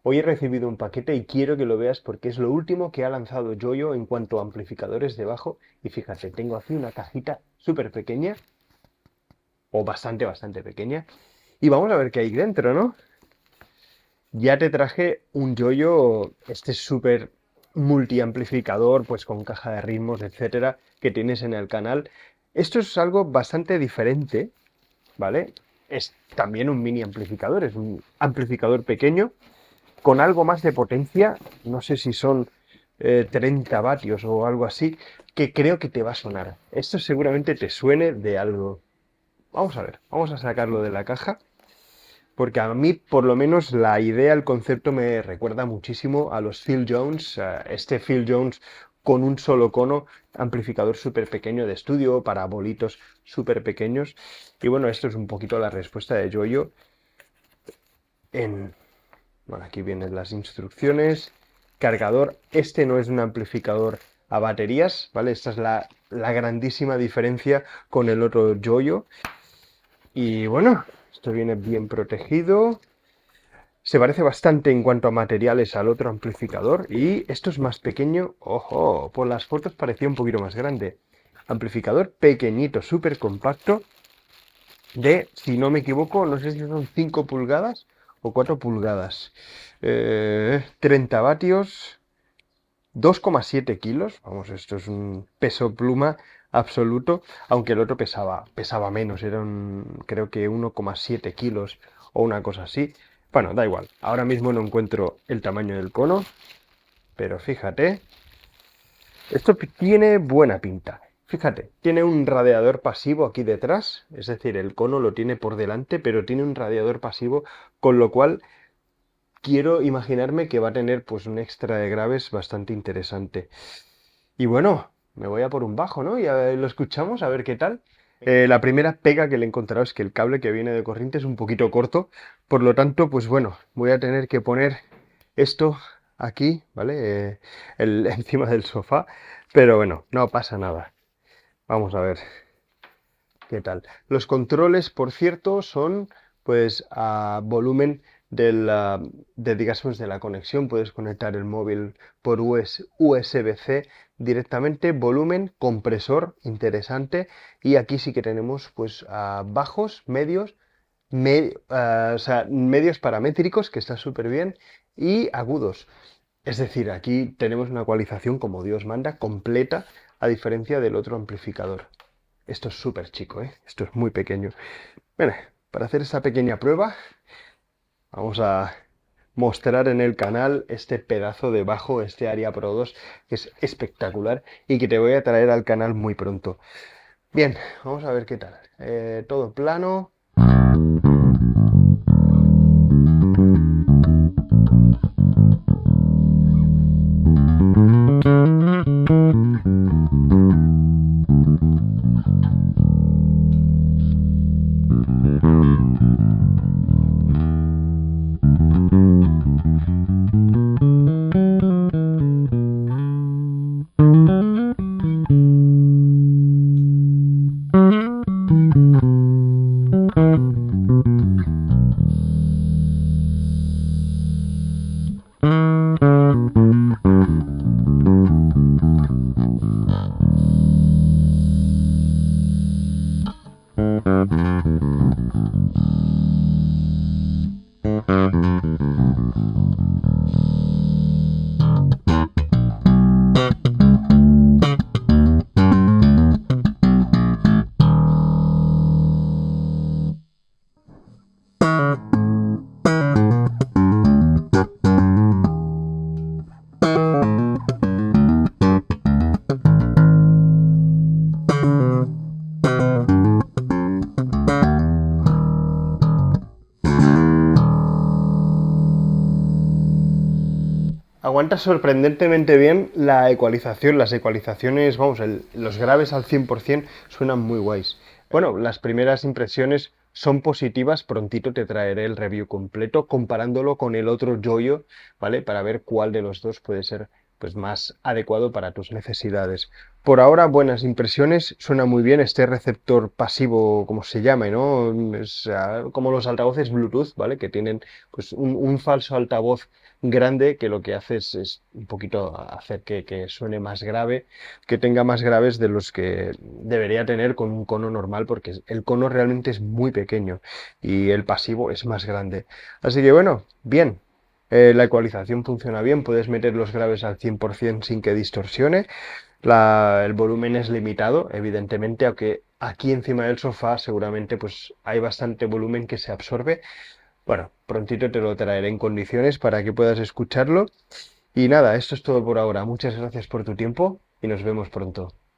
Hoy he recibido un paquete y quiero que lo veas porque es lo último que ha lanzado Joyo en cuanto a amplificadores de bajo. Y fíjate, tengo aquí una cajita súper pequeña, o bastante pequeña. Y vamos a ver qué hay dentro, ¿no? Ya te traje un Joyo, este súper multiamplificador, pues con caja de ritmos, etcétera, que tienes en el canal. Esto es algo bastante diferente, ¿vale? Es también un mini amplificador, es un amplificador pequeño con algo más de potencia, no sé si son 30 vatios o algo así, que creo que te va a sonar. Esto seguramente te suene de algo. Vamos a ver, vamos a sacarlo de la caja, porque a mí por lo menos la idea, el concepto me recuerda muchísimo a los Phil Jones, este Phil Jones con un solo cono, amplificador súper pequeño de estudio para bolitos súper pequeños. Y bueno, esto es un poquito la respuesta de Joyo en, bueno, aquí vienen las instrucciones. Cargador. Este no es un amplificador a baterías, ¿vale? Esta es la grandísima diferencia con el otro Joyo. Y bueno, esto viene bien protegido. Se parece bastante en cuanto a materiales al otro amplificador. Y esto es más pequeño. Ojo, por las fotos parecía un poquito más grande. Amplificador pequeñito, súper compacto. De, si no me equivoco, no sé si son 5 pulgadas o 4 pulgadas. 30 vatios, 2,7 kilos. Vamos, esto es un peso pluma absoluto, aunque el otro pesaba menos, eran creo que 1,7 kilos o una cosa así. Bueno, da igual. Ahora mismo no encuentro el tamaño del cono, pero fíjate, esto tiene buena pinta. Fíjate, tiene un radiador pasivo aquí detrás, es decir, el cono lo tiene por delante, pero tiene un radiador pasivo, con lo cual quiero imaginarme que va a tener pues un extra de graves bastante interesante. Y bueno, me voy a por un bajo, ¿no? Ya lo escuchamos, a ver qué tal. La primera pega que le he encontrado es que el cable que viene de corriente es un poquito corto, por lo tanto, pues bueno, voy a tener que poner esto aquí, ¿vale? Encima del sofá, pero bueno, no pasa nada. Vamos a ver qué tal. Los controles, por cierto, son pues a volumen digamos, de la conexión. Puedes conectar el móvil por USB-C directamente, volumen, compresor, interesante. Y aquí sí que tenemos pues bajos, medios, o sea, medios paramétricos, que está súper bien, y agudos. Es decir, aquí tenemos una ecualización como Dios manda, completa, a diferencia del otro amplificador. Esto es súper chico, ¿eh? Esto es muy pequeño. Bueno, para hacer esta pequeña prueba, vamos a mostrar en el canal este pedazo de bajo, este Aria Pro 2, que es espectacular y que te voy a traer al canal muy pronto. Bien, vamos a ver qué tal. Todo plano. Aguanta sorprendentemente bien la ecualización. Las ecualizaciones, vamos, los graves al 100% suenan muy guays. Bueno, las primeras impresiones son positivas. Prontito te traeré el review completo comparándolo con el otro Joyo, ¿vale? Para ver cuál de los dos puede ser pues más adecuado para tus necesidades. Por ahora, buenas impresiones, suena muy bien este receptor pasivo, como se llame, ¿no? Es como los altavoces Bluetooth, ¿vale? Que tienen pues un falso altavoz grande que lo que hace es un poquito hacer que suene más grave, que tenga más graves de los que debería tener con un cono normal, porque el cono realmente es muy pequeño y el pasivo es más grande. Así que bueno, bien. La ecualización funciona bien, puedes meter los graves al 100% sin que distorsione. El volumen es limitado, evidentemente, aunque aquí encima del sofá seguramente pues hay bastante volumen que se absorbe. Bueno, prontito te lo traeré en condiciones para que puedas escucharlo. Y nada, esto es todo por ahora. Muchas gracias por tu tiempo y nos vemos pronto.